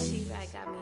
She got me.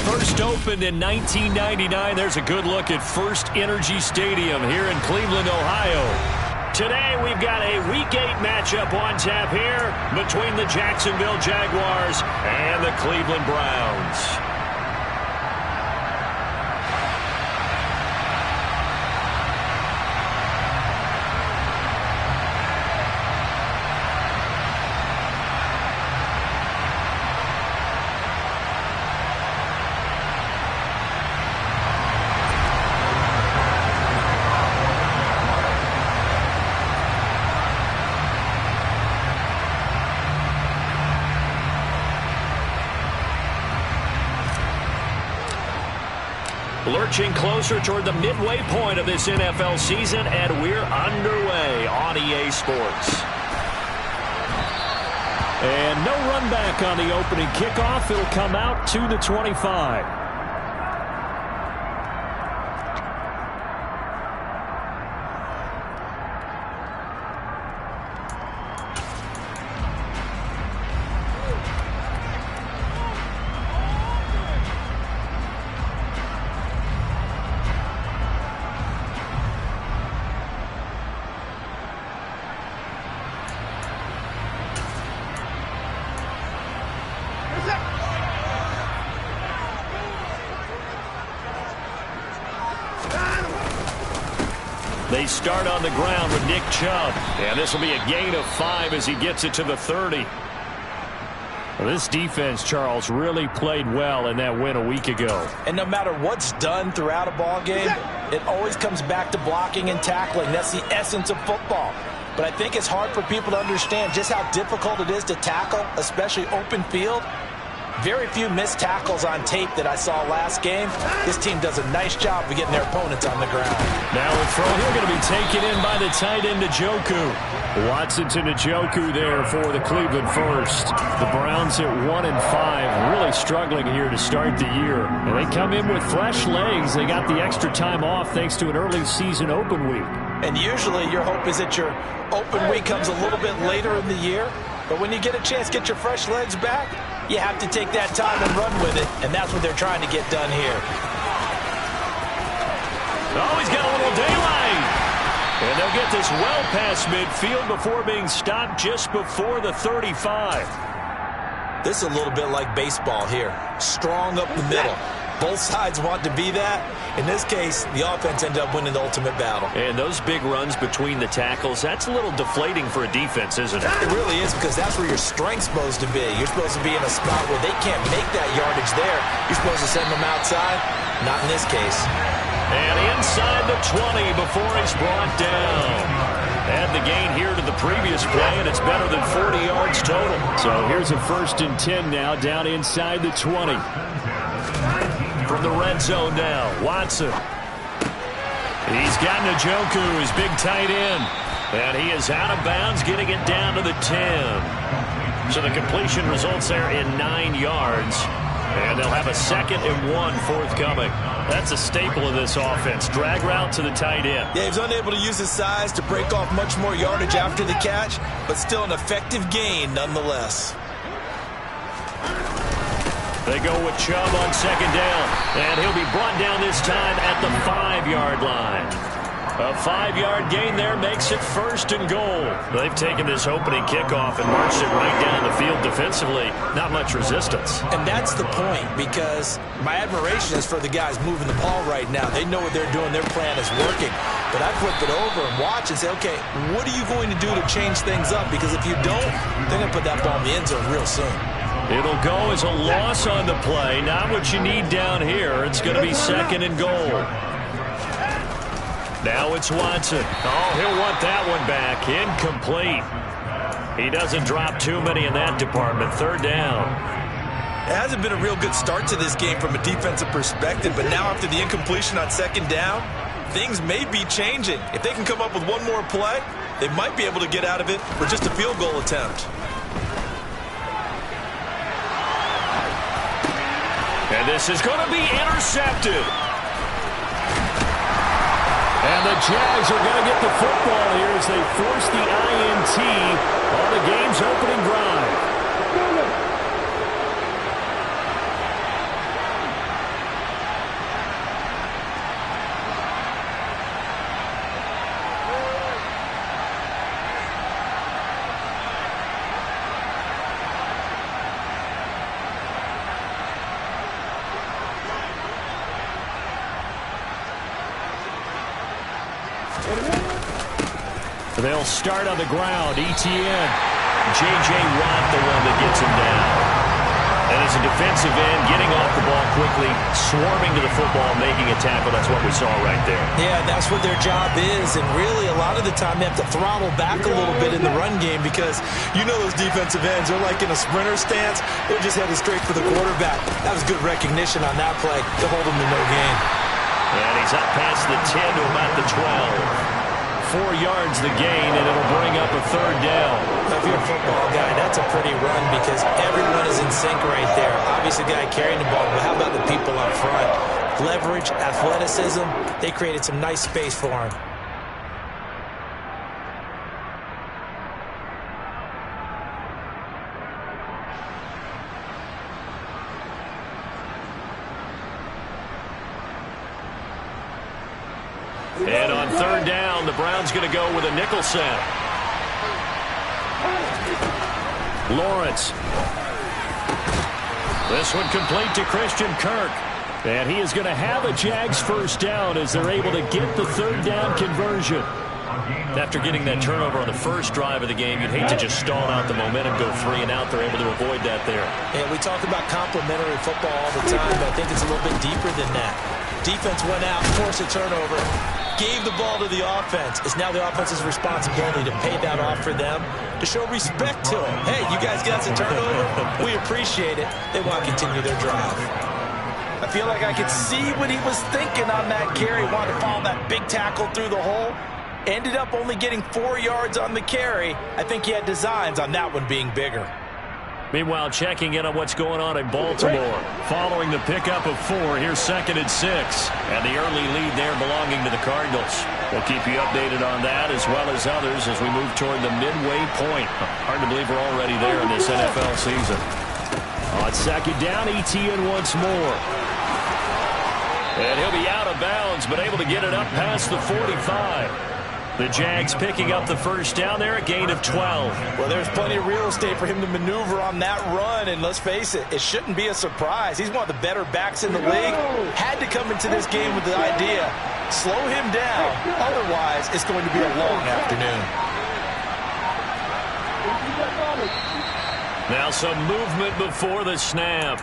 First opened in 1999. There's a good look at First Energy Stadium here in Cleveland, Ohio. Today we've got a Week 8 matchup on tap here between the Jacksonville Jaguars and the Cleveland Browns. Lurching closer toward the midway point of this NFL season, and we're underway on EA Sports. And no run back on the opening kickoff. It'll come out to the 25. They start on the ground with Nick Chubb. And this will be a gain of 5 as he gets it to the 30. Well, this defense, Charles, really played well in that win a week ago. And no matter what's done throughout a ball game, it always comes back to blocking and tackling. That's the essence of football. But I think it's hard for people to understand just how difficult it is to tackle, especially open field. Very few missed tackles on tape that I saw last game. This team does a nice job of getting their opponents on the ground. Now a throw here going to be taken in by the tight end, Njoku. Watson to Njoku there for the Cleveland first. The Browns at 1-5, really struggling here to start the year. And they come in with fresh legs. They got the extra time off thanks to an early season open week. And usually your hope is that your open week comes a little bit later in the year. But when you get a chance to get your fresh legs back, you have to take that time and run with it, and that's what they're trying to get done here. Oh, he's got a little daylight. And they'll get this well past midfield before being stopped just before the 35. This is a little bit like baseball here. Strong up the middle. Both sides want to be that. In this case, the offense ended up winning the ultimate battle. And those big runs between the tackles, that's a little deflating for a defense, isn't it? It really is, because that's where your strength's supposed to be. You're supposed to be in a spot where they can't make that yardage there. You're supposed to send them outside. Not in this case. And inside the 20 before he's brought down. Add the gain here to the previous play, and it's better than 40 yards total. So here's a 1st and 10 now, down inside the 20. From the red zone now, Watson. He's got Njoku, his big tight end. And he is out of bounds, getting it down to the 10. So the completion results there in 9 yards. And they'll have a 2nd and 1 forthcoming. That's a staple of this offense. Drag route to the tight end. Yeah, he was unable to use his size to break off much more yardage after the catch, but still an effective gain nonetheless. They go with Chubb on 2nd down, and he'll be brought down this time at the 5-yard line. A 5-yard gain there makes it 1st and goal. They've taken this opening kickoff and marched it right down the field defensively. Not much resistance. And that's the point, because my admiration is for the guys moving the ball right now. They know what they're doing. Their plan is working. But I flip it over and watch and say, okay, what are you going to do to change things up? Because if you don't, they're going to put that ball in the end zone real soon. It'll go as a loss on the play. Not what you need down here. It's going to be 2nd and goal. Now it's Watson. Oh, he'll want that one back. Incomplete. He doesn't drop too many in that department. 3rd down. It hasn't been a real good start to this game from a defensive perspective, but now after the incompletion on 2nd down, things may be changing. If they can come up with one more play, they might be able to get out of it for just a field goal attempt. And this is going to be intercepted. And the Jags are going to get the football here as they force the INT on the game's opening drive. They'll start on the ground. ETN. J.J. Watt, the one that gets him down. And as a defensive end, getting off the ball quickly, swarming to the football, making a tackle. That's what we saw right there. Yeah, that's what their job is. And really, a lot of the time, they have to throttle back a little bit in the run game because you know those defensive ends, they're like in a sprinter stance. They're just headed straight for the quarterback. That was good recognition on that play to hold him to no gain. And he's up past the 10 to about the 12. 4 yards the gain, and it'll bring up a 3rd down. Now, if you're a football guy, that's a pretty run because everyone is in sync right there. Obviously, the guy carrying the ball, but how about the people up front? Leverage, athleticism, they created some nice space for him. And on 3rd down, the Browns going to go with a nickel set. Lawrence. This one complete to Christian Kirk. And he is going to have a Jags 1st down as they're able to get the 3rd down conversion. After getting that turnover on the first drive of the game, you'd hate to just stall out the momentum, go 3 and out. They're able to avoid that there. And we talk about complementary football all the time, but I think it's a little bit deeper than that. Defense went out, forced a turnover, gave the ball to the offense. It's now the offense's responsibility to pay that off for them, to show respect to them. Hey, you guys got some turnover? We appreciate it. They want to continue their drive. I feel like I could see what he was thinking on that carry. Wanted to follow that big tackle through the hole. Ended up only getting 4 yards on the carry. I think he had designs on that one being bigger. Meanwhile, checking in on what's going on in Baltimore. Following the pickup of 4, here's 2nd and 6. And the early lead there belonging to the Cardinals. We'll keep you updated on that as well as others as we move toward the midway point. Hard to believe we're already there in this NFL season. On 2nd down, ETN once more. And he'll be out of bounds, but able to get it up past the 45. The Jags picking up the 1st down there, a gain of 12. Well, there's plenty of real estate for him to maneuver on that run, and let's face it, it shouldn't be a surprise. He's one of the better backs in the league. Had to come into this game with the idea, slow him down, otherwise it's going to be a long afternoon. Now some movement before the snap.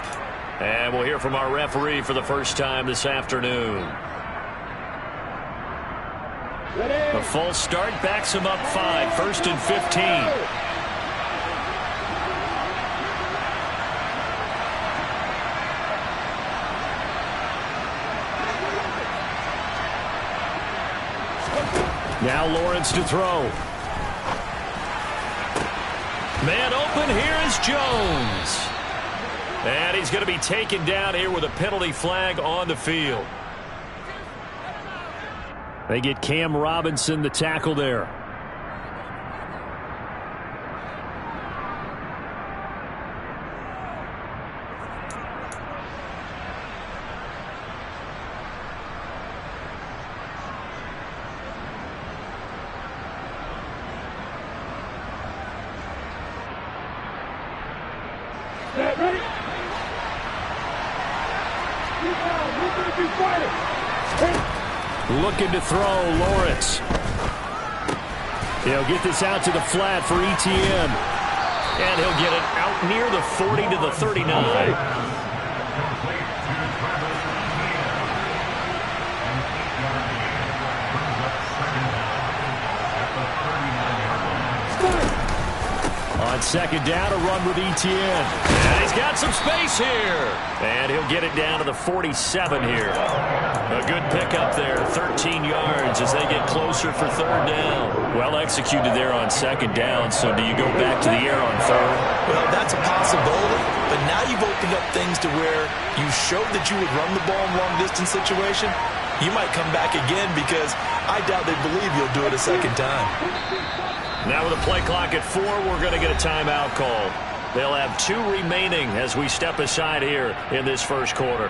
And we'll hear from our referee for the first time this afternoon. A full start backs him up 5, 1st and 15. Now Lawrence to throw. Man open, here is Jones. And he's going to be taken down here with a penalty flag on the field. They get Cam Robinson, the tackle there. Looking to throw, Lawrence. He'll get this out to the flat for ETN. And he'll get it out near the 40 to the 39. On second down, a run with ETN. And he's got some space here. And he'll get it down to the 47 here. A good pickup there, 13 yards as they get closer for third down. Well executed there on second down, so do you go back to the air on third? Well, that's a possibility, but now you've opened up things to where you showed that you would run the ball in long-distance situation. You might come back again because I doubt they believe you'll do it a second time. Now with a play clock at 4, we're going to get a timeout call. They'll have 2 remaining as we step aside here in this first quarter.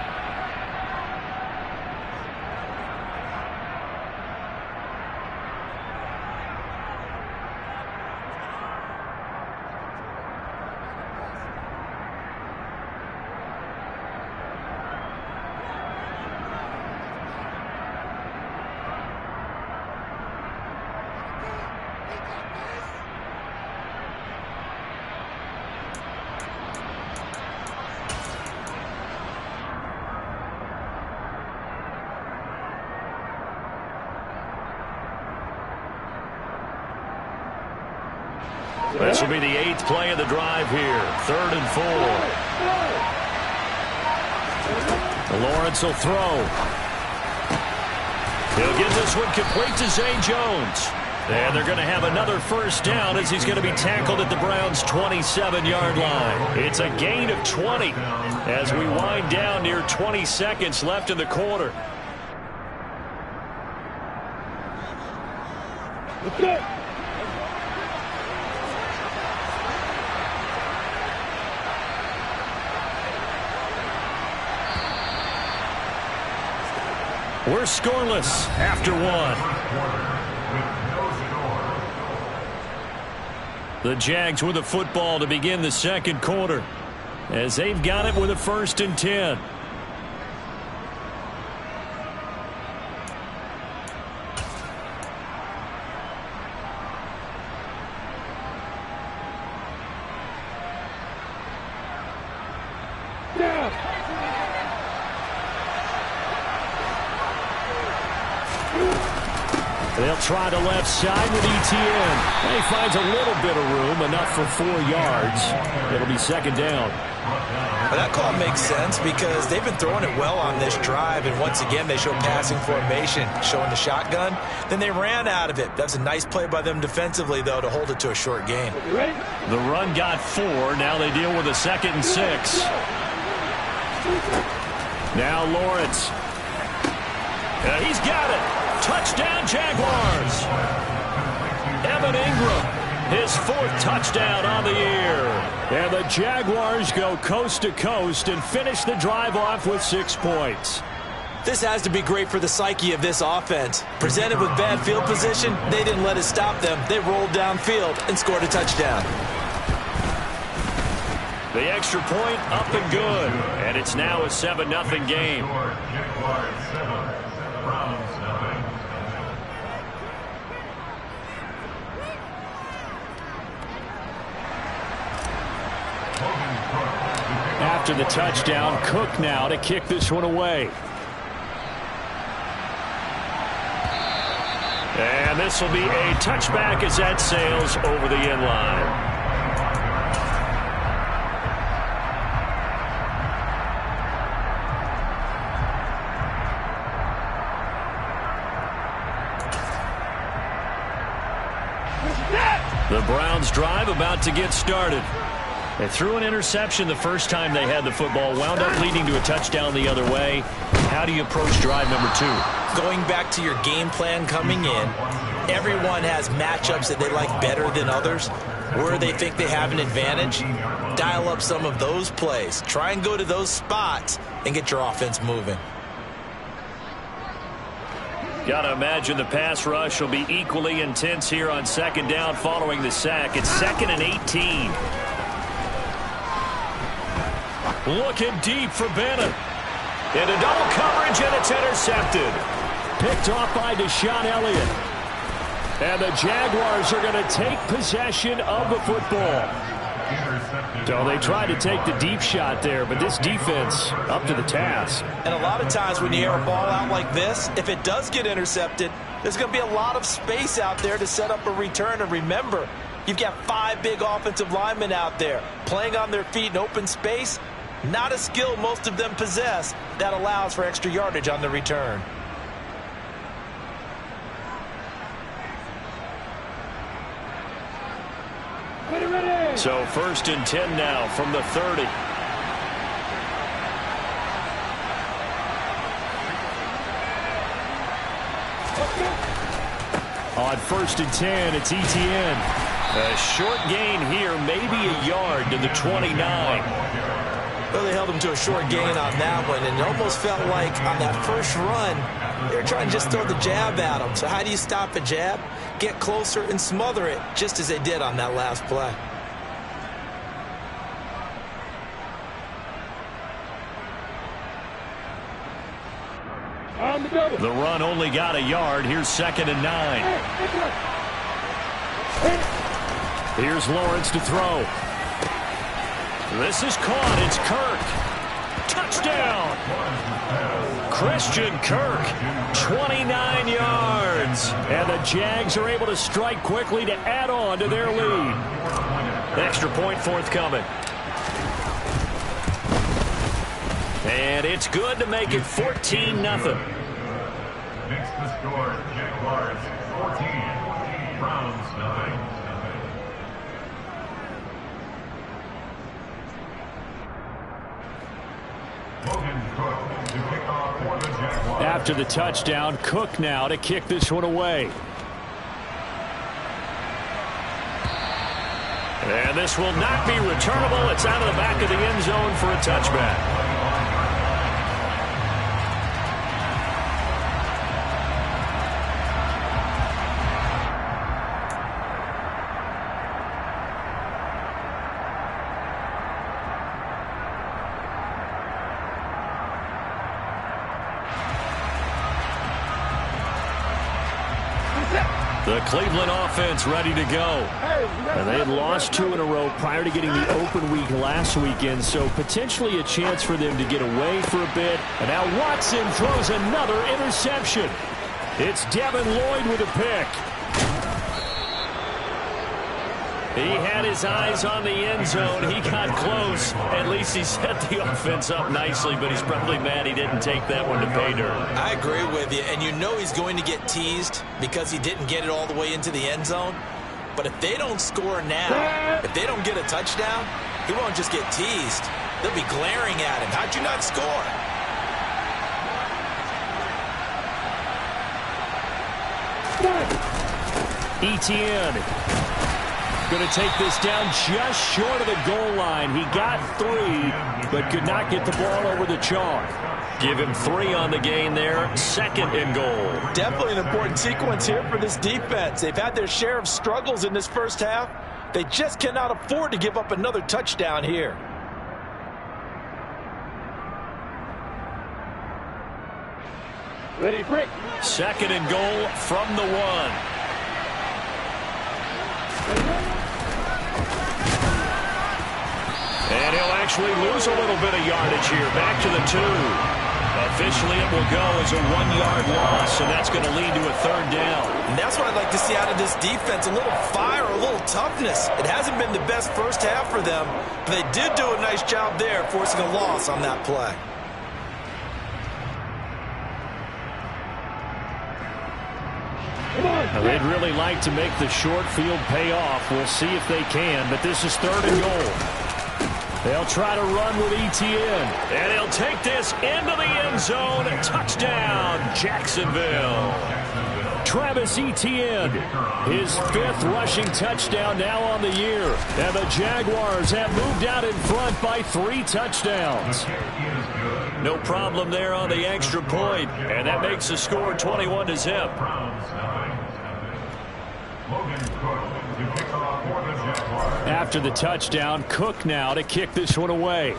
This will be the 8th play of the drive here. 3rd and 4. Lawrence will throw. He'll get this one complete to Zay Jones. And they're going to have another first down as he's going to be tackled at the Browns' 27-yard line. It's a gain of 20 as we wind down near 20 seconds left in the quarter. We're scoreless after 1. The Jags with the football to begin the second quarter as they've got it with a 1st and 10. They'll try the left side with ETN. And he finds a little bit of room, enough for 4 yards. It'll be second down. Well, that call makes sense because they've been throwing it well on this drive, and once again they show passing formation, showing the shotgun. Then they ran out of it. That's a nice play by them defensively, though, to hold it to a short gain. The run got 4. Now they deal with a 2nd and 6. Now Lawrence. He's got it. Touchdown, Jaguars. Evan Ingram, his 4th touchdown on the year. And the Jaguars go coast to coast and finish the drive off with 6 points. This has to be great for the psyche of this offense. Presented with bad field position, they didn't let it stop them. They rolled downfield and scored a touchdown. The extra point up and good. And it's now a 7-0 game. After the touchdown, Cook now to kick this one away. And this will be a touchback as that sails over the end line. The Browns drive about to get started. They threw an interception the first time they had the football, wound up leading to a touchdown the other way. How do you approach drive number 2? Going back to your game plan coming in, everyone has matchups that they like better than others, where they think they have an advantage. Dial up some of those plays. Try and go to those spots and get your offense moving. Got to imagine the pass rush will be equally intense here on second down following the sack. It's 2nd and 18. Looking deep for Bennett. Into double coverage, and it's intercepted. Picked off by Deshaun Elliott. And the Jaguars are going to take possession of the football. So they tried to take the deep shot there, but this defense up to the task. And a lot of times when you air a ball out like this, if it does get intercepted, there's going to be a lot of space out there to set up a return. And remember, you've got 5 big offensive linemen out there playing on their feet in open space. Not a skill most of them possess that allows for extra yardage on the return. So 1st and 10 now from the 30. On 1st and 10, it's Etienne. A short gain here, maybe a yard to the 29. Well, they held him to a short gain on that one, and it almost felt like on that first run, they were trying to just throw the jab at him. So how do you stop a jab? Get closer and smother it, just as they did on that last play. The run only got a yard. Here's 2nd and 9. Here's Lawrence to throw. This is caught. It's Kirk. Touchdown. Christian Kirk, 29 yards. And the Jags are able to strike quickly to add on to their lead. Extra point forthcoming. And it's good to make it 14-0. Next to score, Jaguars 14, Browns 9. After the touchdown, Cook now to kick this one away. And this will not be returnable. It's out of the back of the end zone for a touchback. The Cleveland offense ready to go. And they had lost 2 in a row prior to getting the open week last weekend, so potentially a chance for them to get away for a bit. And now Watson throws another interception. It's Devin Lloyd with a pick. He had his eyes on the end zone. He got close. At least he set the offense up nicely, but he's probably mad he didn't take that one to pay dirt. I agree with you, and you know he's going to get teased because he didn't get it all the way into the end zone. But if they don't score now, if they don't get a touchdown, he won't just get teased. They'll be glaring at him. How'd you not score? Etienne going to take this down just short of the goal line. He got 3, but could not get the ball over the chalk. Give him 3 on the gain there. 2nd and goal. Definitely an important sequence here for this defense. They've had their share of struggles in this first half. They just cannot afford to give up another touchdown here. Ready, break. 2nd and goal from the 1. And he'll actually lose a little bit of yardage here. Back to the 2. Officially, it will go as a 1-yard loss, and that's going to lead to a 3rd down. And that's what I'd like to see out of this defense, a little fire, a little toughness. It hasn't been the best first half for them, but they did do a nice job there, forcing a loss on that play. Now, they'd really like to make the short field pay off. We'll see if they can, but this is 3rd and goal. They'll try to run with Etienne. And he'll take this into the end zone. Touchdown, Jacksonville. Travis Etienne, his 5th rushing touchdown now on the year. And the Jaguars have moved out in front by 3 touchdowns. No problem there on the extra point. And that makes the score 21-0. Logan Cook to kick off for the Jaguars. After the touchdown, Cook now to kick this one away.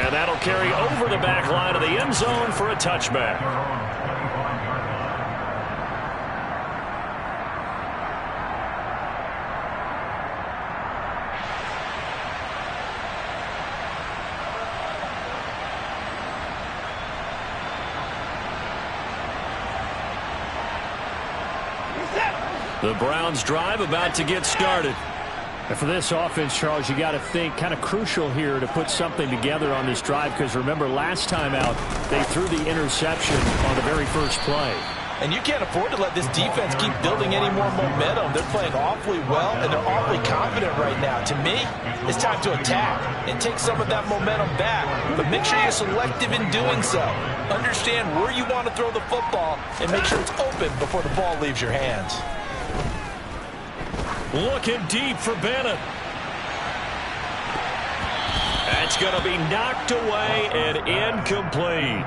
And that'll carry over the back line of the end zone for a touchback. The Browns drive about to get started. And for this offense, Charles, you got to think kind of crucial here to put something together on this drive, because remember last time out they threw the interception on the very first play. And you can't afford to let this defense keep building any more momentum. They're playing awfully well, and they're awfully confident right now. To me, it's time to attack and take some of that momentum back. But make sure you're selective in doing so. Understand where you want to throw the football and make sure it's open before the ball leaves your hands. Looking deep for Bennett. That's going to be knocked away and incomplete.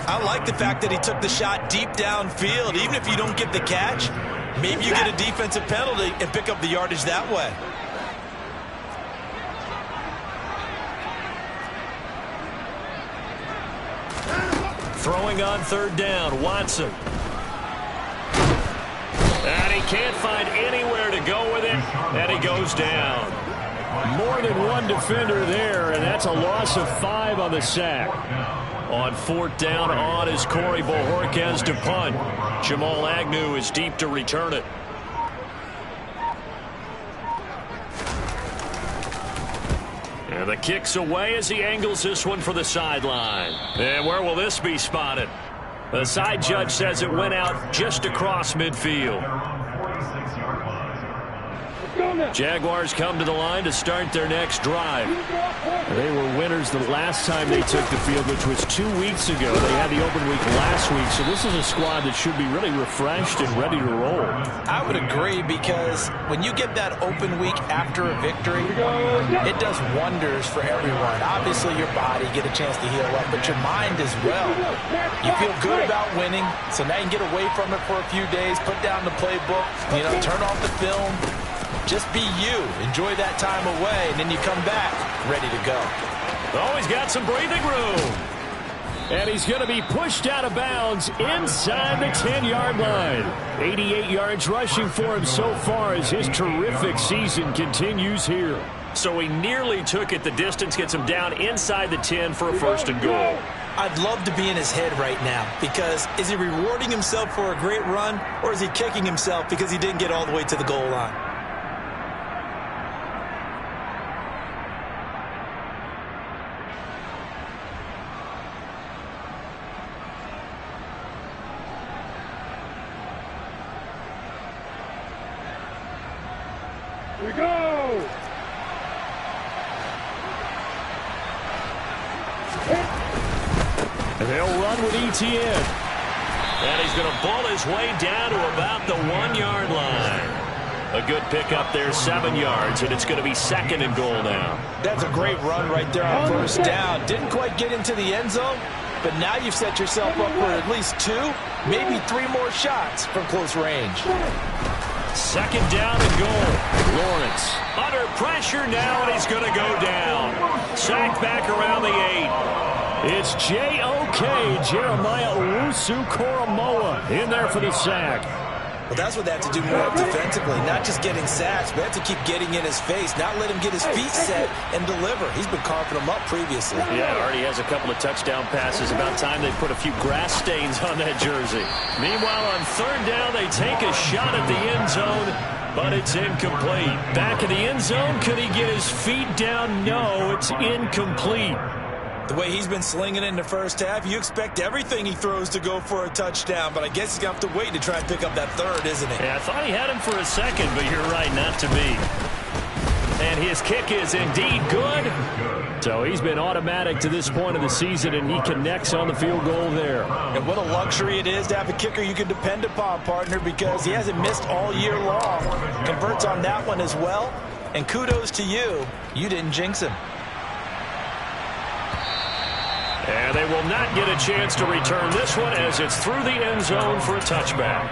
I like the fact that he took the shot deep downfield. Even if you don't get the catch, maybe you get a defensive penalty and pick up the yardage that way. Throwing on third down, Watson. And he can't find anywhere to go with it, and he goes down. More than one defender there, and that's a loss of 5 on the sack. On fourth down on is Corey Bojorquez to punt. Jamal Agnew is deep to return it. And the kick's away as he angles this one for the sideline. And where will this be spotted? The side judge says it went out just across midfield. Jaguars come to the line to start their next drive. They were winners the last time they took the field, which was 2 weeks ago. They had the open week last week, so this is a squad that should be really refreshed and ready to roll. I would agree, because when you get that open week after a victory, it does wonders for everyone. Obviously, your body get a chance to heal up, but your mind as well. You feel good about winning, so now you can get away from it for a few days, put down the playbook, turn off the film. Just be you. Enjoy that time away, and then you come back ready to go. Oh, he's got some breathing room. And he's going to be pushed out of bounds inside the 10-yard line. 88 yards rushing for him so far as his terrific season continues here. So he nearly took it the distance, gets him down inside the 10 for a first and goal. I'd love to be in his head right now, because is he rewarding himself for a great run, or is he kicking himself because he didn't get all the way to the goal line? We go! And they'll run with ETN. And he's going to bull his way down to about the 1-yard line. A good pickup there, 7 yards, and it's going to be second and goal now. That's a great run right there on first down. Didn't quite get into the end zone, but now you've set yourself up for at least 2, maybe 3 more shots from close range. Second down and goal. Lawrence under pressure now, and he's going to go down. Sacked back around the 8. It's J.O.K. Jeremiah Owusu-Koramoah in there for the sack. Well, that's what they have to do more defensively, not just getting sacks, but have to keep getting in his face, not let him get his feet set and deliver. He's been carving them up previously. Yeah, already has a couple of touchdown passes. About time they put a few grass stains on that jersey. Meanwhile, on third down, they take a shot at the end zone, but it's incomplete. Back in the end zone, could he get his feet down? No, it's incomplete. The way he's been slinging it in the first half, you expect everything he throws to go for a touchdown, but I guess he's going to have to wait to try and pick up that third, isn't he? Yeah, I thought he had him for a second, but you're right, not to be. And his kick is indeed good. So he's been automatic to this point of the season, and he connects on the field goal there. And what a luxury it is to have a kicker you can depend upon, partner, because he hasn't missed all year long. Converts on that one as well, and kudos to you. You didn't jinx him. And they will not get a chance to return this one as it's through the end zone for a touchback.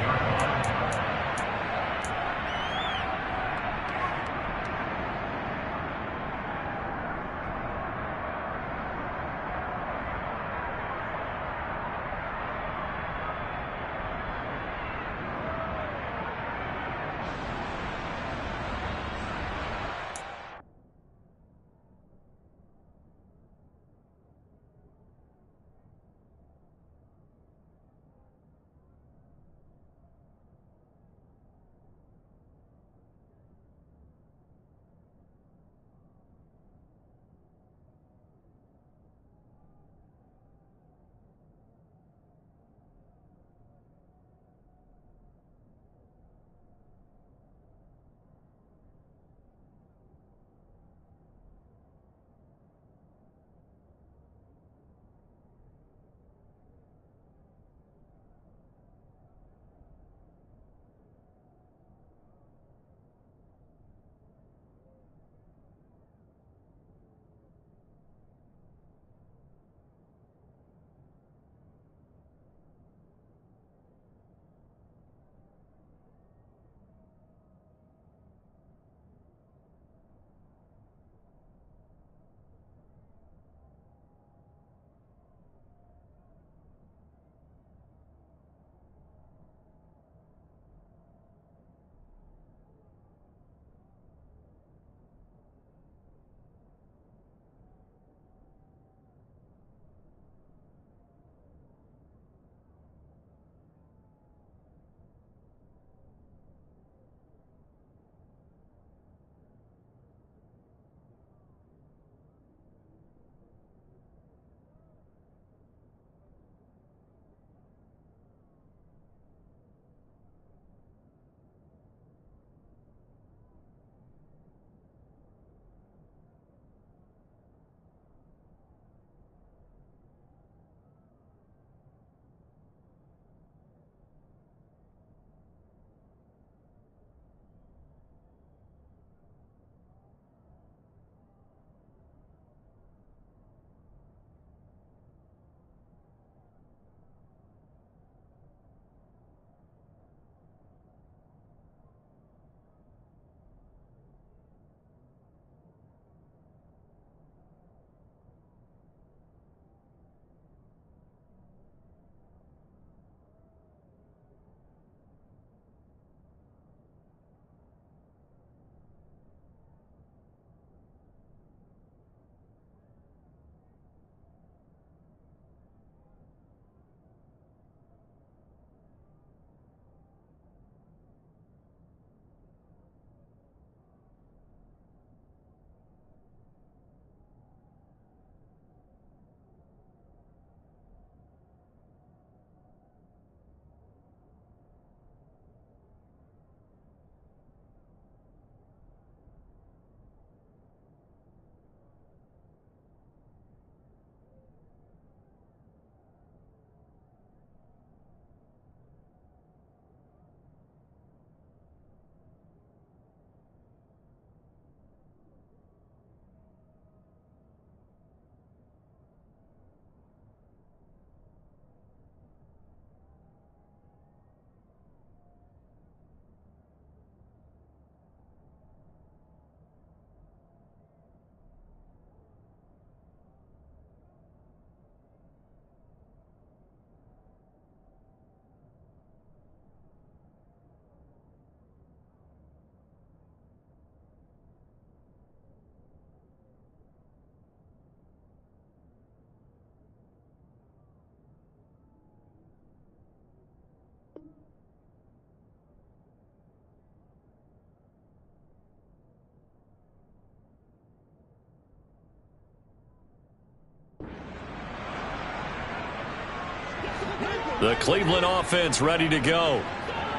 The Cleveland offense ready to go.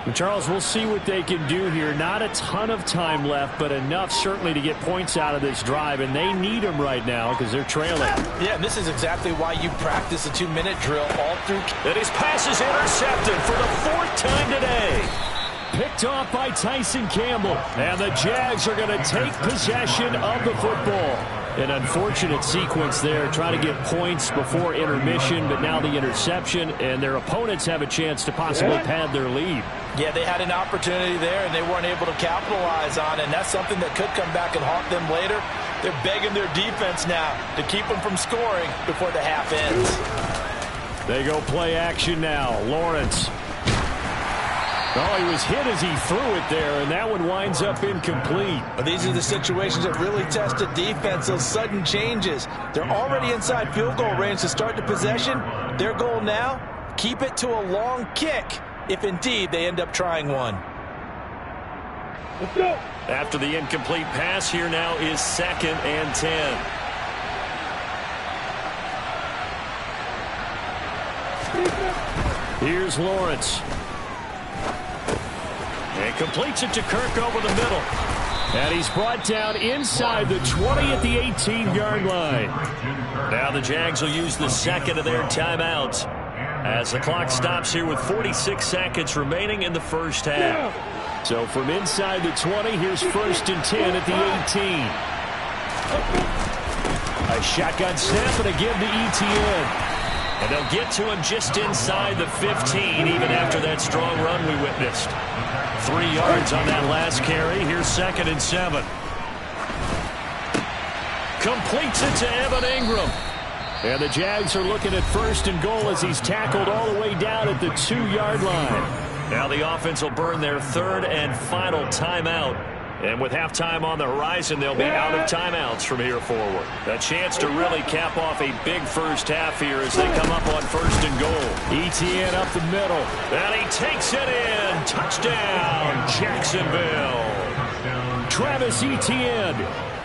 And Charles, we'll see what they can do here. Not a ton of time left, but enough certainly to get points out of this drive, and they need them right now because they're trailing. Yeah, and this is exactly why you practice a 2-minute drill all through. And his pass is intercepted for the 4th time today. Picked off by Tyson Campbell, and the Jags are going to take possession of the football. An unfortunate sequence there, trying to get points before intermission, but now the interception, and their opponents have a chance to possibly pad their lead. Yeah, they had an opportunity there, and they weren't able to capitalize on it, and that's something that could come back and haunt them later. They're begging their defense now to keep them from scoring before the half ends. They go play action now. Lawrence. Oh, he was hit as he threw it there, and that one winds up incomplete. But these are the situations that really test a defense, those sudden changes. They're already inside field goal range to start the possession. Their goal now, keep it to a long kick, if indeed they end up trying one. Let's go. After the incomplete pass, here now is 2nd and 10. Here's Lawrence. And completes it to Kirk over the middle. And he's brought down inside the 20 at the 18-yard line. Now the Jags will use the 2nd of their timeouts as the clock stops here with 46 seconds remaining in the first half. So from inside the 20, here's 1st and 10 at the 18. A shotgun snap and a give to Etienne. And they'll get to him just inside the 15, even after that strong run we witnessed. 3 yards on that last carry. Here's 2nd and 7. Completes it to Evan Ingram. And the Jags are looking at 1st and goal as he's tackled all the way down at the 2-yard line. Now the offense will burn their 3rd and final timeout. And with halftime on the horizon, they'll be out of timeouts from here forward. A chance to really cap off a big first half here as they come up on 1st and goal. Etienne up the middle. And he takes it in. Touchdown, Jacksonville. Travis Etienne.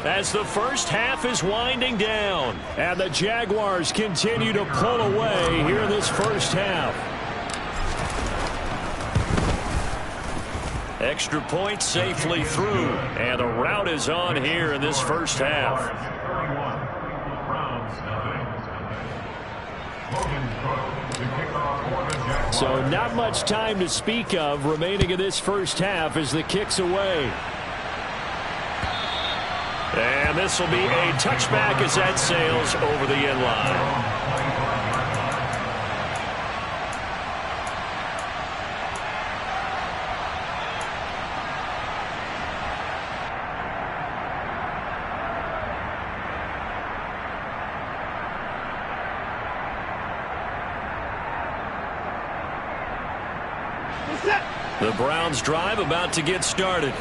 As the first half is winding down. And the Jaguars continue to pull away here in this first half. Extra point safely through. And the route is on here in this first half. So not much time to speak of remaining in this first half as the kick's away. And this will be a touchback as that sails over the end line. The Browns drive about to get started.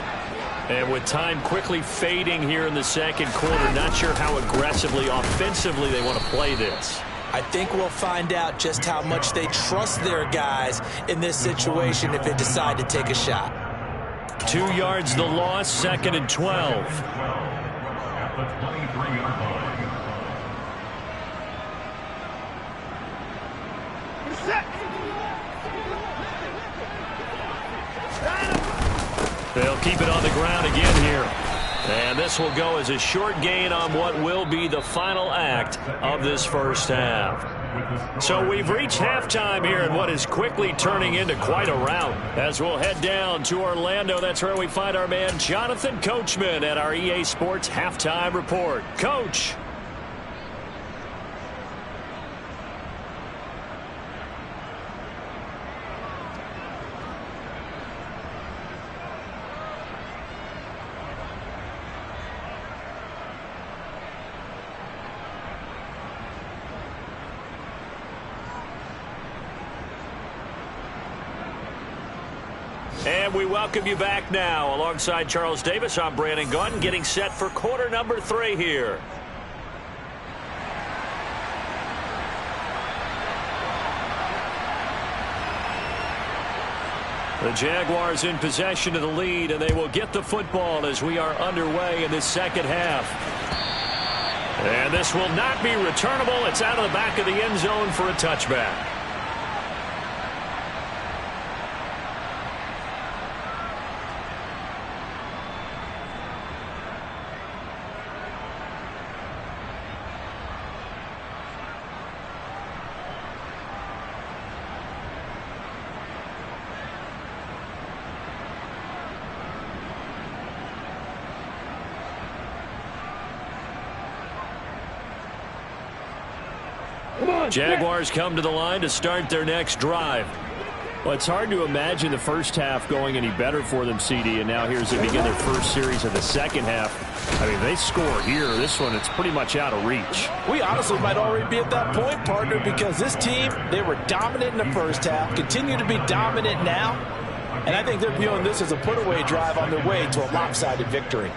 And with time quickly fading here in the second quarter, not sure how aggressively, offensively they want to play this. I think we'll find out just how much they trust their guys in this situation if they decide to take a shot. 2 yards the loss, 2nd and 12. They'll keep it on the ground again here. And this will go as a short gain on what will be the final act of this first half. So we've reached halftime here in what is quickly turning into quite a rout. As we'll head down to Orlando, that's where we find our man Jonathan Coachman at our EA Sports Halftime Report. Coach. And we welcome you back now. Alongside Charles Davis, I'm Brandon Gunn, getting set for quarter number 3 here. The Jaguars in possession of the lead, and they will get the football as we are underway in this second half. And this will not be returnable. It's out of the back of the end zone for a touchback. Jaguars come to the line to start their next drive. Well, it's hard to imagine the first half going any better for them, CD, and now here's to begin their first series of the second half. I mean, they score here. This one, it's pretty much out of reach. We honestly might already be at that point, partner, because this team, they were dominant in the first half, continue to be dominant now, and I think they're viewing this as a put-away drive on their way to a lopsided victory.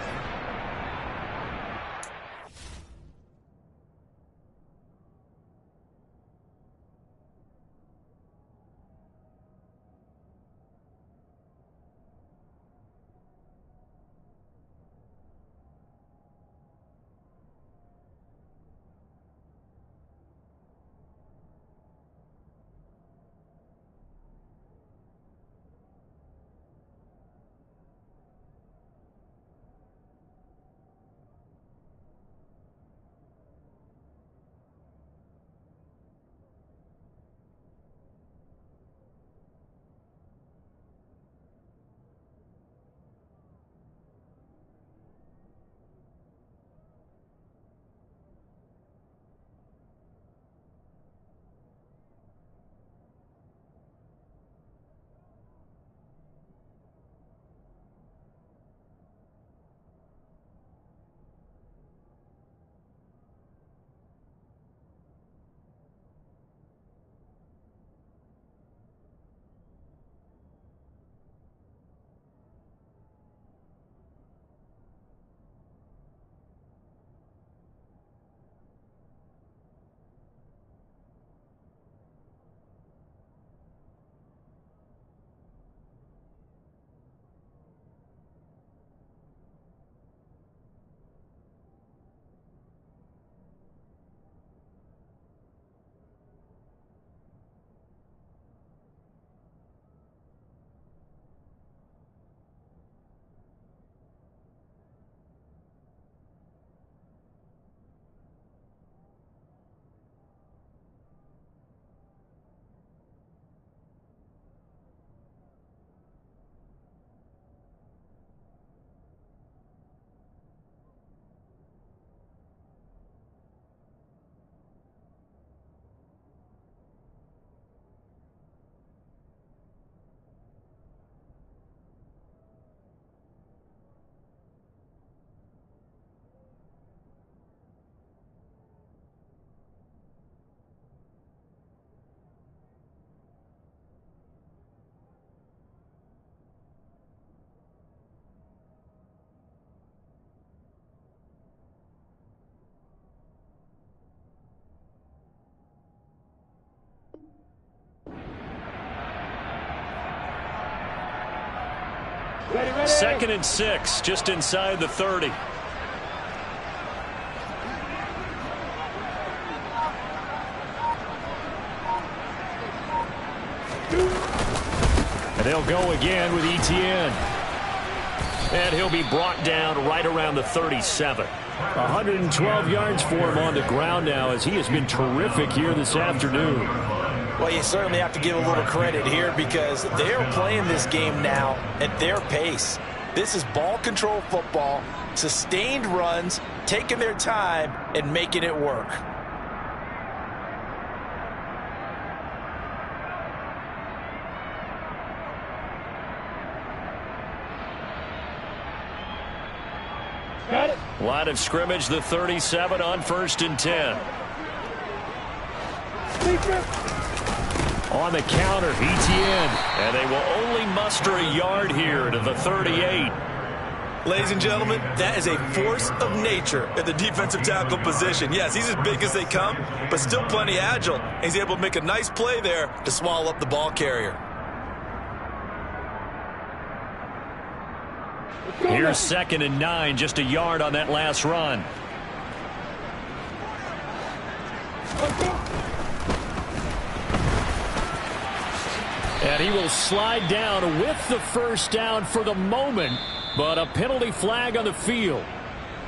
Second and 6, just inside the 30. And they'll go again with Etienne. And he'll be brought down right around the 37. 112 yards for him on the ground now, as he has been terrific here this afternoon. Well, you certainly have to give a little credit here because they're playing this game now at their pace. This is ball control football, sustained runs, taking their time, and making it work. Line of scrimmage, the 37 on 1st and 10. On the counter, Etienne. And they will only muster a yard here to the 38. Ladies and gentlemen, that is a force of nature at the defensive tackle position. Yes, he's as big as they come, but still plenty agile. He's able to make a nice play there to swallow up the ball carrier. Here's 2nd and 9, just a yard on that last run. And he will slide down with the first down for the moment, but a penalty flag on the field.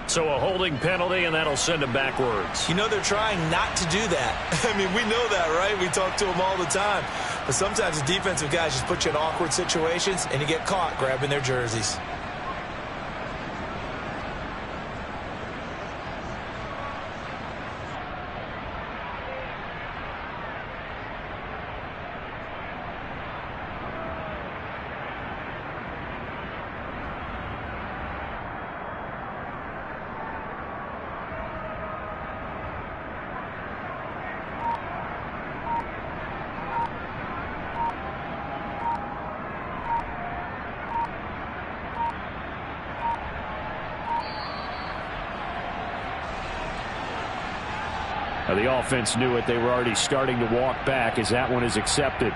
So a holding penalty, and that'll send him backwards. You know they're trying not to do that. I mean, we know that, right? We talk to them all the time. But sometimes the defensive guys just put you in awkward situations, and you get caught grabbing their jerseys. The offense knew it. They were already starting to walk back as that one is accepted.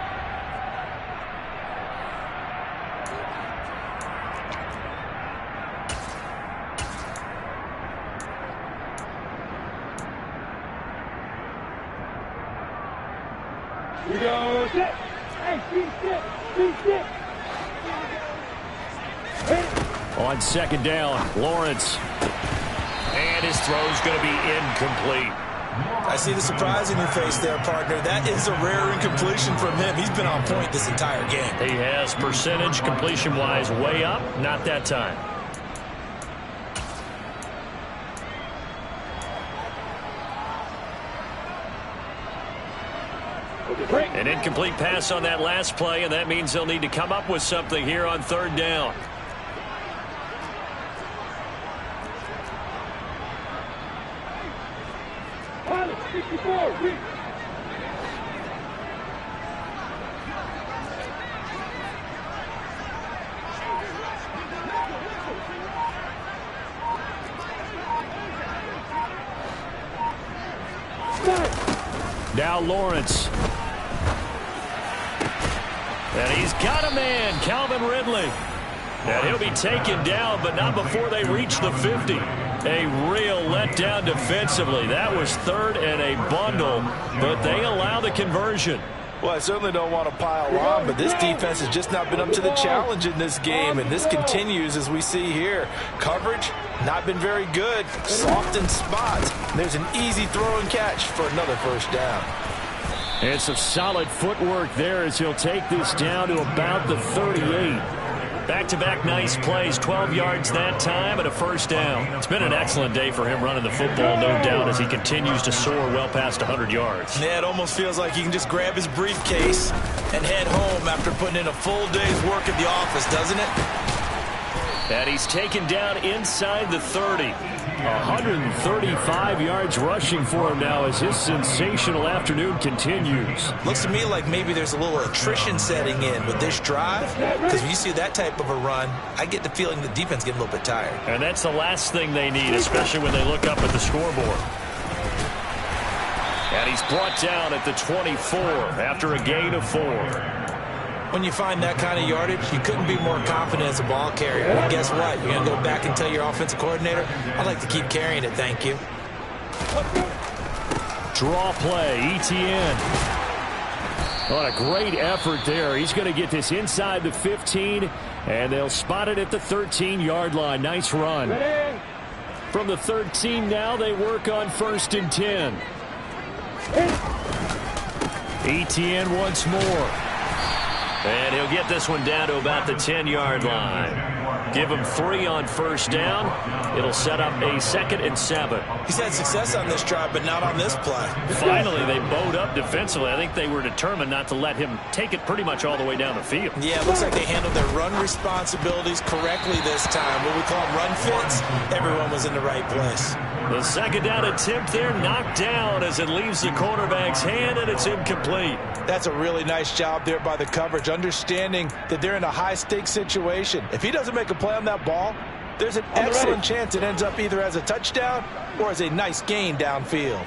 We go sit. Hey, sit. On second down, Lawrence. And his throw's going to be incomplete. I see the surprise in your face there, partner. That is a rare incompletion from him. He's been on point this entire game. He has percentage completion-wise way up. Not that time. An incomplete pass on that last play, and that means they'll need to come up with something here on third down. Now Lawrence. And he's got a man, Calvin Ridley. And he'll be taken down, but not before they reach the 50. A real letdown defensively. That was third and a bundle, but they allow the conversion. Well, I certainly don't want to pile on, but this defense has just not been up to the challenge in this game, and this continues as we see here. Coverage, not been very good. Soft in spots. There's an easy throw and catch for another first down. And some solid footwork there as he'll take this down to about the 38. Back-to-back nice plays, 12 yards that time and a first down. It's been an excellent day for him running the football, no doubt, as he continues to soar well past 100 yards. Yeah, it almost feels like he can just grab his briefcase and head home after putting in a full day's work at the office, doesn't it? And he's taken down inside the 30. 135 yards rushing for him now as his sensational afternoon continues. Looks to me like maybe there's a little attrition setting in with this drive, because when you see that type of a run, I get the feeling the defense getting a little bit tired. And that's the last thing they need, especially when they look up at the scoreboard. And he's brought down at the 24 after a gain of 4. When you find that kind of yardage, you couldn't be more confident as a ball carrier. And guess what? You're going to go back and tell your offensive coordinator, I'd like to keep carrying it, thank you. Draw play, ETN. What a great effort there. He's going to get this inside the 15, and they'll spot it at the 13-yard line. Nice run. From the 13 now, they work on 1st and 10. ETN once more. And he'll get this one down to about the 10-yard line. Give him 3 on first down. It'll set up a 2nd and 7. He's had success on this drive, but not on this play. Finally, they bowed up defensively. I think they were determined not to let him take it pretty much all the way down the field. Yeah, it looks like they handled their run responsibilities correctly this time. What we call run fits, everyone was in the right place. The second down attempt there knocked down as it leaves the quarterback's hand, and it's incomplete. That's a really nice job there by the coverage, understanding that they're in a high-stakes situation. If he doesn't make a play on that ball, there's an excellent chance it ends up either as a touchdown or as a nice gain downfield.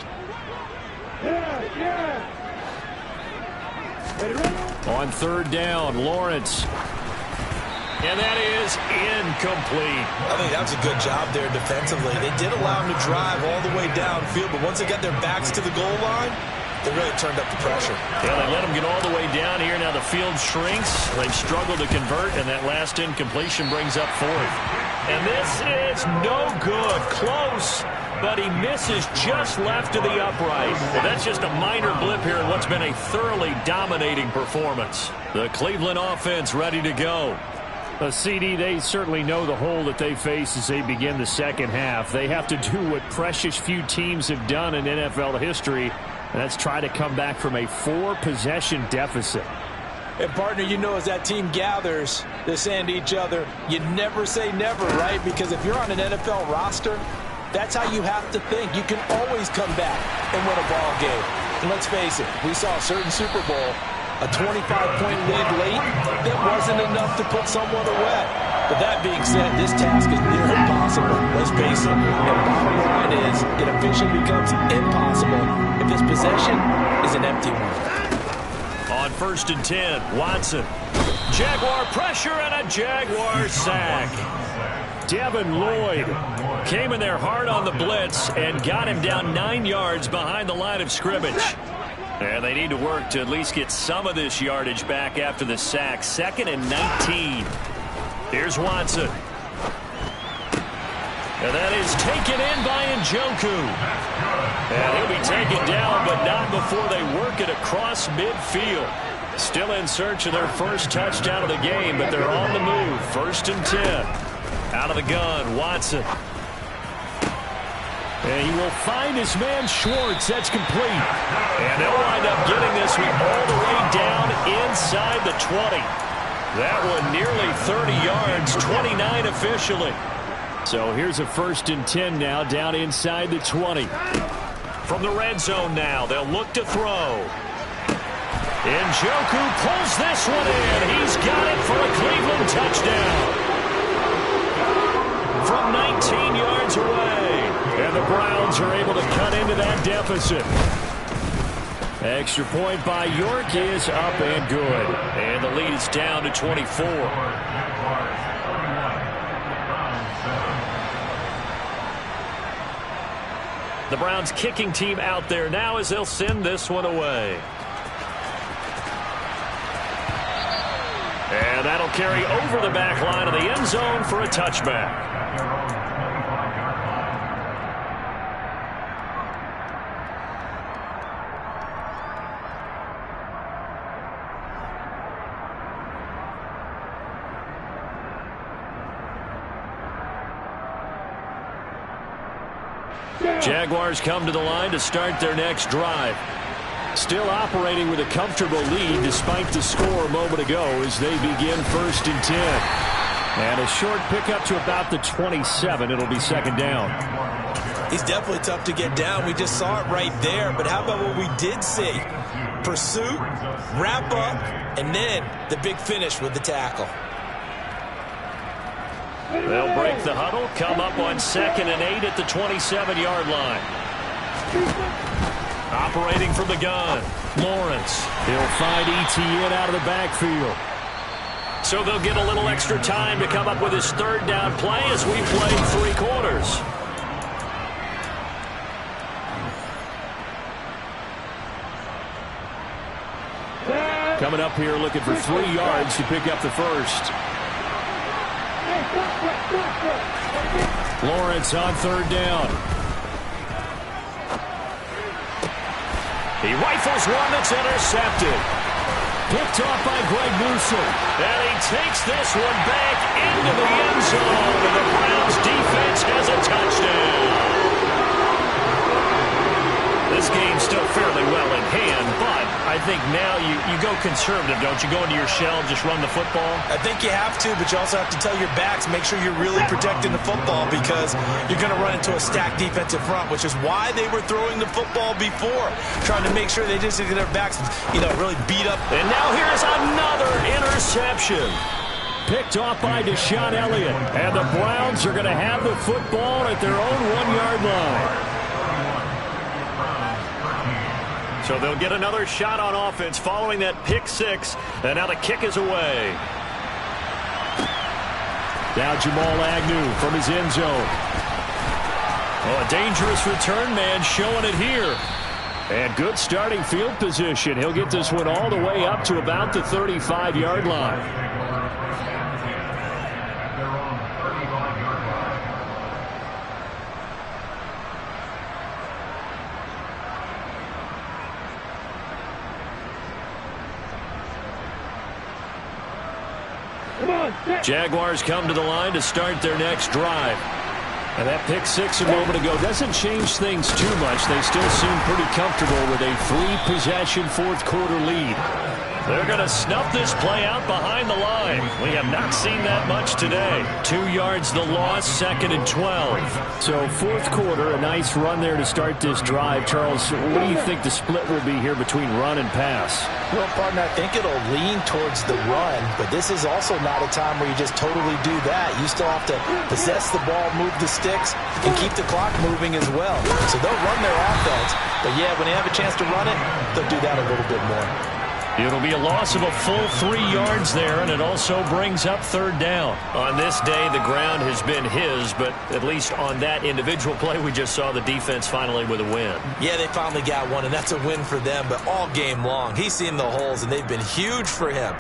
On 3rd down, Lawrence. And that is incomplete. I think that was a good job there defensively. They did allow him to drive all the way downfield, but once they got their backs to the goal line, they really turned up the pressure. Yeah, they let him get all the way down here. Now the field shrinks. They've struggled to convert, and that last incompletion brings up 4th. And this is no good. Close, but he misses just left of the upright. Well, that's just a minor blip here in what's been a thoroughly dominating performance. The Cleveland offense ready to go. CD, they certainly know the hole that they face as they begin the second half. They have to do what precious few teams have done in NFL history, and that's try to come back from a 4-possession deficit. And, partner, you know as that team gathers, they're saying to each other, you never say never, right? Because if you're on an NFL roster, that's how you have to think. You can always come back and win a ball game. And let's face it, we saw a certain Super Bowl, a 25-point lead late, that wasn't enough to put someone away. But that being said, this task is near impossible. Let's face it. And bottom line is, it officially becomes impossible if this possession is an empty one. On 1st and 10, Watson. Jaguar pressure and a Jaguar sack. Devin Lloyd came in there hard on the blitz and got him down 9 yards behind the line of scrimmage. And they need to work to at least get some of this yardage back after the sack. 2nd and 19. Here's Watson. And that is taken in by Njoku. And he'll be taken down, but not before they work it across midfield. Still in search of their first touchdown of the game, but they're on the move. 1st and 10. Out of the gun, Watson. And he will find his man Schwartz. That's complete. And they'll wind up getting this one all the way down inside the 20. That one nearly 30 yards, 29 officially. So here's a 1st and 10 now, down inside the 20. From the red zone now, they'll look to throw. Njoku pulls this one in. He's got it for a Cleveland touchdown. From 19 yards away. And the Browns are able to cut into that deficit. Extra point by York is up and good. And the lead is down to 24. The Browns kicking team out there now as they'll send this one away. And that'll carry over the back line of the end zone for a touchback. Jaguars come to the line to start their next drive. Still operating with a comfortable lead despite the score a moment ago as they begin 1st and 10. And a short pickup to about the 27. It'll be 2nd down. He's definitely tough to get down. We just saw it right there. But how about what we did see? Pursuit, wrap up, and then the big finish with the tackle. They'll break the huddle, come up on 2nd and 8 at the 27-yard line. Operating from the gun, Lawrence. He'll find ETN out of the backfield. So they'll get a little extra time to come up with his 3rd down play as we play 3 quarters. Coming up here looking for 3 yards to pick up the first. Lawrence on 3rd down. He rifles one that's intercepted. Picked off by Greg Newsome. And he takes this one back into the end zone. And the Browns defense has a touchdown. This game's still fairly well in hand, but I think now you go conservative, don't you? Go into your shell and just run the football? I think you have to, but you also have to tell your backs, make sure you're really protecting the football because you're going to run into a stacked defensive front, which is why they were throwing the football before, trying to make sure they just get their backs, really beat up. And now here's another interception. Picked off by Deshaun Elliott. And the Browns are going to have the football at their own 1-yard line. So they'll get another shot on offense following that pick 6. And now the kick is away. Now Jamal Agnew from his end zone. Oh, a dangerous return man showing it here. And good starting field position. He'll get this one all the way up to about the 35-yard line. Jaguars come to the line to start their next drive. And that pick 6 a moment ago doesn't change things too much. They still seem pretty comfortable with a 3-possession 4th quarter lead. They're going to snuff this play out behind the line. We have not seen that much today. 2 yards the loss, 2nd and 12. So fourth quarter, a nice run there to start this drive. Charles, what do you think the split will be here between run and pass? Well, partner, I think it'll lean towards the run, but this is also not a time where you just totally do that. You still have to possess the ball, move the sticks, and keep the clock moving as well. So they'll run their offense, but yeah, when they have a chance to run it, they'll do that a little bit more. It'll be a loss of a full 3 yards there, and it also brings up 3rd down. On this day, the ground has been his, but at least on that individual play, we just saw the defense finally with a win. Yeah, they finally got one, and that's a win for them, but all game long, he's seen the holes, and they've been huge for him.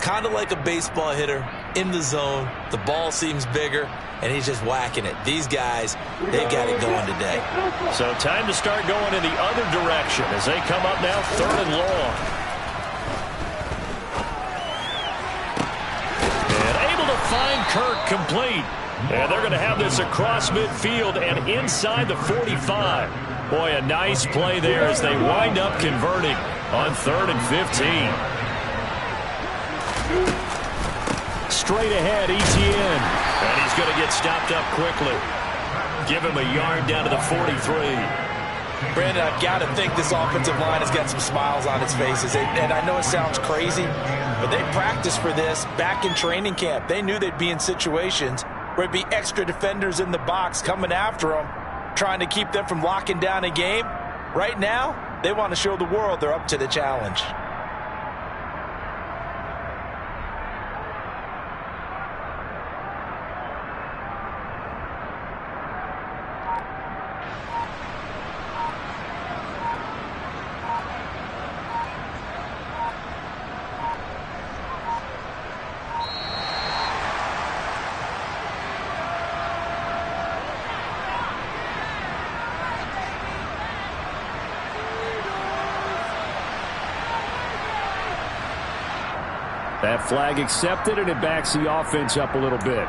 Kind of like a baseball hitter in the zone. The ball seems bigger, and he's just whacking it. These guys, they've got it going today. So time to start going in the other direction as they come up now 3rd and long. Find Kirk complete. And they're going to have this across midfield and inside the 45. Boy, a nice play there as they wind up converting on 3rd and 15. Straight ahead, Etienne. And he's going to get stopped up quickly. Give him a yard down to the 43. Brandon, I've got to think this offensive line has got some smiles on its faces. And I know it sounds crazy, but they practiced for this back in training camp. They knew they'd be in situations where it'd be extra defenders in the box coming after them, trying to keep them from locking down a game. Right now, they want to show the world they're up to the challenge. That flag accepted, and it backs the offense up a little bit.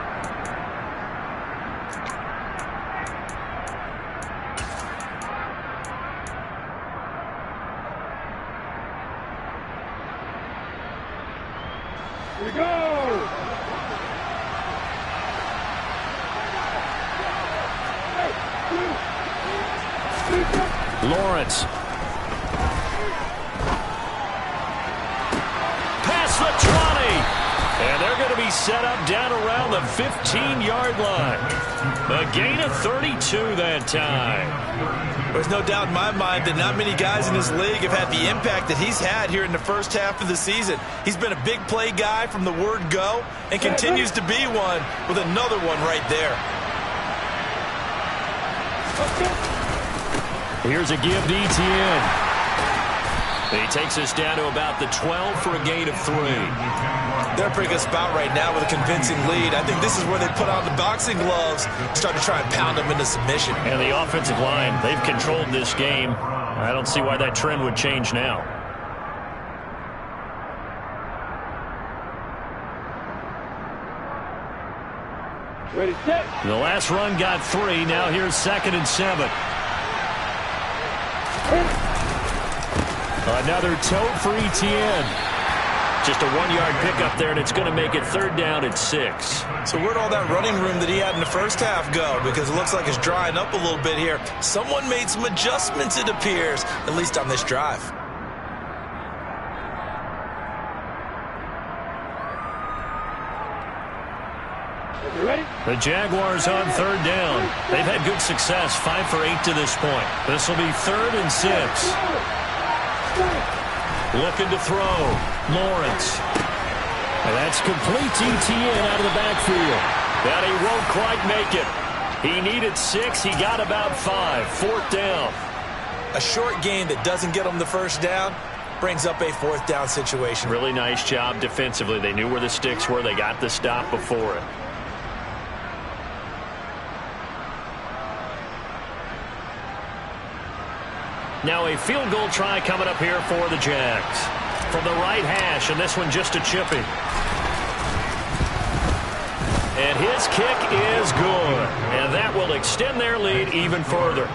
Here we go! Lawrence. Past the 20. And they're going to be set up down around the 15-yard line. A gain of 32 that time. There's no doubt in my mind that not many guys in this league have had the impact that he's had here in the first half of the season. He's been a big play guy from the word go and continues to be one with another one right there. Here's a give to Etienne. He takes us down to about the 12 for a gain of 3. They're a pretty good spot right now with a convincing lead. I think this is where they put on the boxing gloves, start to try and pound them into submission. And the offensive line, they've controlled this game. I don't see why that trend would change now. Ready, set. The last run got 3. Now here's 2nd and 7. Another tote for Etienne. Just a 1-yard pickup there, and it's going to make it 3rd down at 6. So where'd all that running room that he had in the first half go? Because it looks like it's drying up a little bit here. Someone made some adjustments, it appears, at least on this drive. You ready? The Jaguars on 3rd down. They've had good success, 5 for 8 to this point. This will be 3rd and 6. Looking to throw. Lawrence. And that's complete to Etienne out of the backfield. But he won't quite make it. He needed 6. He got about 5. 4th down. A short gain that doesn't get him the first down brings up a 4th down situation. Really nice job defensively. They knew where the sticks were. They got the stop before it. Now a field goal try coming up here for the Jags. From the right hash, and this one just a chippy. And his kick is good. And that will extend their lead even further.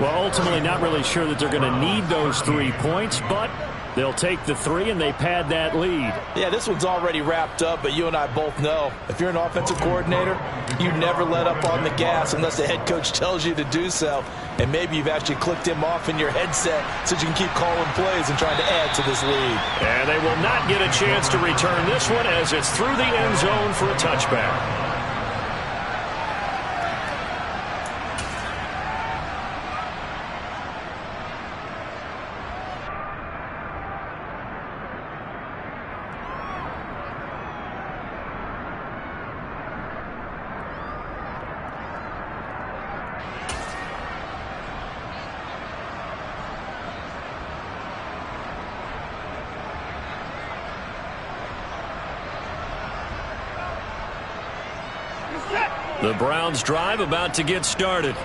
Well, ultimately not really sure that they're going to need those 3 points, but They'll take the 3, and they pad that lead. Yeah, this one's already wrapped up, but you and I both know if you're an offensive coordinator, you never let up on the gas unless the head coach tells you to do so. And maybe you've actually clicked him off in your headset so you can keep calling plays and trying to add to this lead. And they will not get a chance to return this one as it's through the end zone for a touchback. The Browns drive about to get started.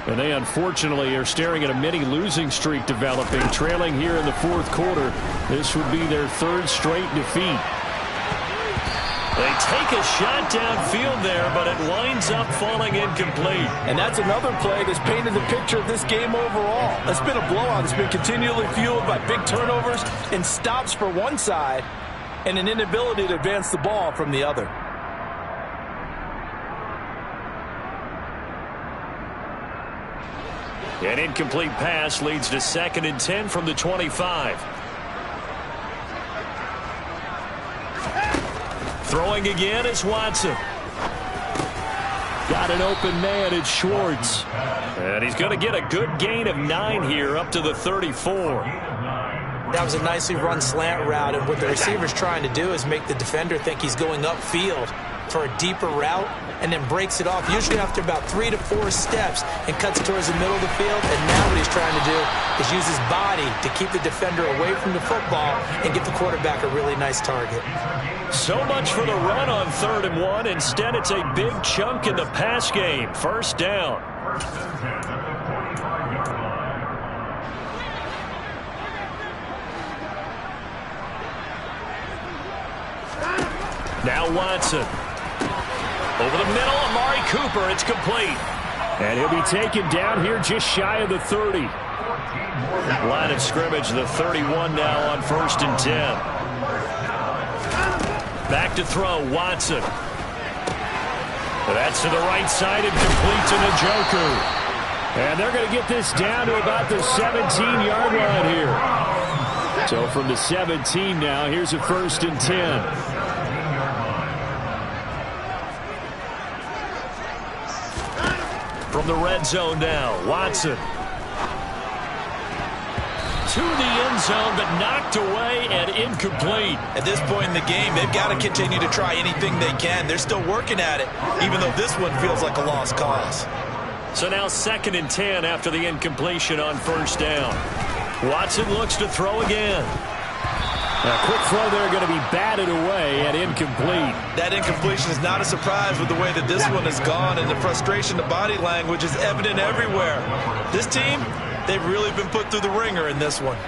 And they unfortunately are staring at a mini losing streak developing, trailing here in the fourth quarter. This would be their 3rd straight defeat. They take a shot downfield there, but it winds up falling incomplete. And that's another play that's painted the picture of this game overall. It's been a blowout. It's been continually fueled by big turnovers and stops for one side and an inability to advance the ball from the other. An incomplete pass leads to 2nd and 10 from the 25. Throwing again is Watson. Got an open man, it's Schwartz. And he's going to get a good gain of 9 here up to the 34. That was a nicely run slant route, and what the receiver's trying to do is make the defender think he's going upfield for a deeper route, and then breaks it off, usually after about 3 to 4 steps, and cuts towards the middle of the field. And now what he's trying to do is use his body to keep the defender away from the football and get the quarterback a really nice target. So much for the run on 3rd and 1. Instead, it's a big chunk in the pass game. 1st down. Now Watson. Over the middle, Amari Cooper. It's complete. And he'll be taken down here just shy of the 30. Line of scrimmage, the 31 now on 1st and 10. Back to throw, Watson. That's to the right side and complete to Njoku. And they're going to get this down to about the 17-yard line here. So from the 17 now, here's a 1st and 10. From the red zone now, Watson. To the end zone, but knocked away and incomplete. At this point in the game, they've got to continue to try anything they can. They're still working at it, even though this one feels like a lost cause. So now 2nd and 10 after the incompletion on 1st down. Watson looks to throw again. A quick throw there going to be batted away and incomplete. That incompletion is not a surprise with the way that this one has gone, and the frustration, the body language is evident everywhere. This team, they've really been put through the ringer in this one.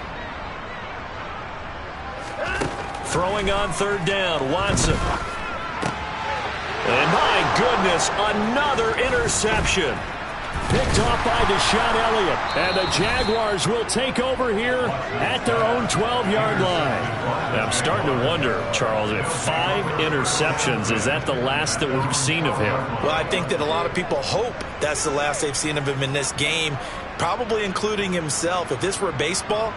Throwing on 3rd down, Watson. And my goodness, another interception. Picked off by Deshaun Elliott. And the Jaguars will take over here at their own 12-yard line. I'm starting to wonder, Charles, if 5 interceptions, is that the last that we've seen of him? Well, I think that a lot of people hope that's the last they've seen of him in this game, probably including himself. If this were baseball,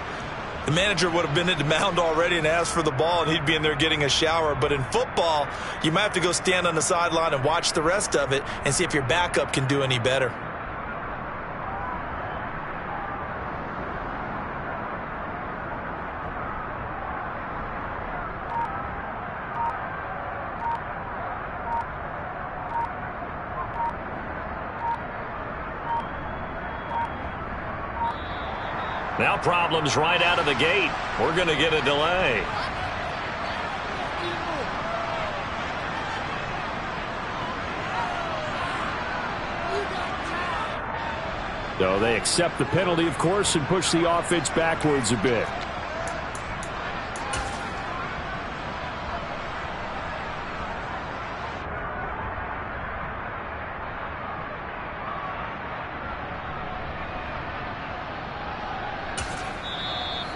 the manager would have been at the mound already and asked for the ball, and he'd be in there getting a shower. But in football, you might have to go stand on the sideline and watch the rest of it and see if your backup can do any better. Now problems right out of the gate. We're going to get a delay. So they accept the penalty, of course, and push the offense backwards a bit.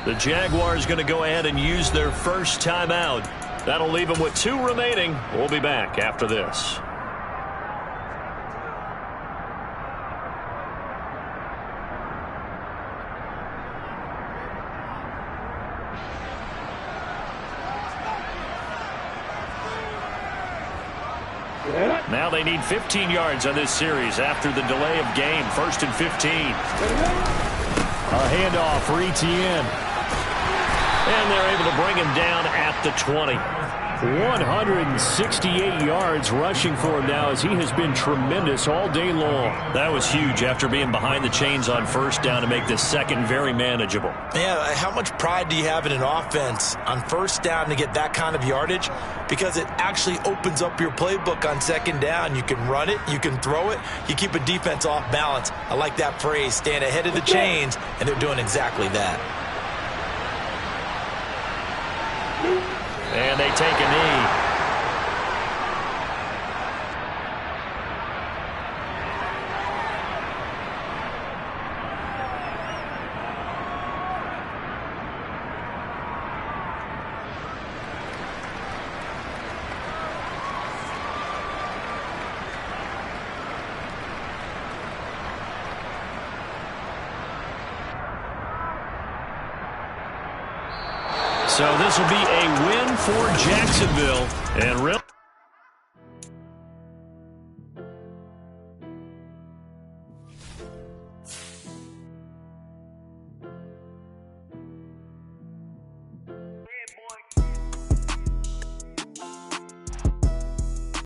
The Jaguars going to go ahead and use their first timeout. That'll leave them with 2 remaining. We'll be back after this. Now they need 15 yards on this series after the delay of game. 1st and 15. A handoff for Etienne. And they're able to bring him down at the 20. 168 yards rushing for him now as he has been tremendous all day long. That was huge after being behind the chains on 1st down to make this second very manageable. Yeah, how much pride do you have in an offense on 1st down to get that kind of yardage? Because it actually opens up your playbook on 2nd down. You can run it, you can throw it, you keep a defense off balance. I like that phrase, stand ahead of the chains, and they're doing exactly that. And they take a knee. So this will be a win for Jacksonville. And really